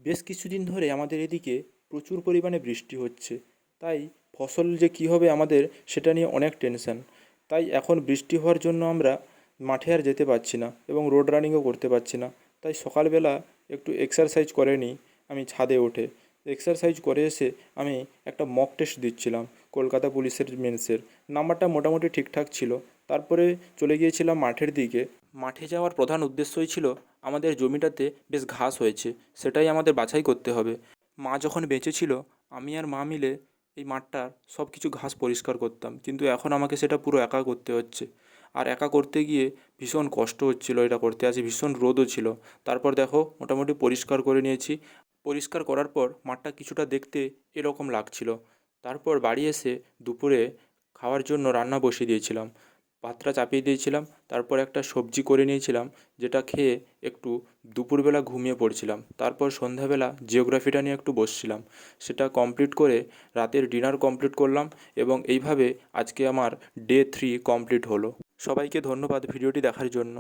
বেশ কিছুদিন ধরে আমাদের এদিকে প্রচুর পরিমাণে বৃষ্টি হচ্ছে, তাই ফসল যে কী হবে আমাদের সেটা নিয়ে অনেক টেনশন। তাই এখন বৃষ্টি হওয়ার জন্য আমরা মাঠে আর যেতে পারছি না এবং রোড রানিংও করতে পারছি না। তাই সকালবেলা একটু এক্সারসাইজ করে নিই আমি ছাদে উঠে। এক্সারসাইজ করে এসে আমি একটা মক টেস্ট দিচ্ছিলাম কলকাতা পুলিশের মেন্সের। নাম্বারটা মোটামুটি ঠিকঠাক ছিল। তারপরে চলে গিয়েছিলাম মাঠের দিকে। মাঠে যাওয়ার প্রধান উদ্দেশ্যই ছিল আমাদের জমিটাতে বেশ ঘাস হয়েছে, সেটাই আমাদের বাছাই করতে হবে। মা যখন বেঁচে ছিল আমি আর মা মিলে এই মাঠটার সব কিছু ঘাস পরিষ্কার করতাম, কিন্তু এখন আমাকে সেটা পুরো একা করতে হচ্ছে। আর একা করতে গিয়ে ভীষণ কষ্ট হচ্ছিল এটা করতে, আজ ভীষণ রোদও ছিল। তারপর দেখো মোটামুটি পরিষ্কার করে নিয়েছি। পরিষ্কার করার পর মাঠটা কিছুটা দেখতে এরকম লাগছিল। তারপর বাড়ি এসে দুপুরে খাওয়ার জন্য রান্না বসিয়ে দিয়েছিলাম। ভাতটা চাপিয়ে দিয়েছিলাম, তারপর একটা সবজি করে নিয়েছিলাম, যেটা খেয়ে একটু দুপুরবেলা ঘুমিয়ে পড়ছিলাম। তারপর সন্ধ্যাবেলা জিওগ্রাফিটা নিয়ে একটু বসছিলাম, সেটা কমপ্লিট করে রাতের ডিনার কমপ্লিট করলাম এবং এইভাবে আজকে আমার ডে 3 কমপ্লিট হলো। সবাইকে ধন্যবাদ ভিডিওটি দেখার জন্য।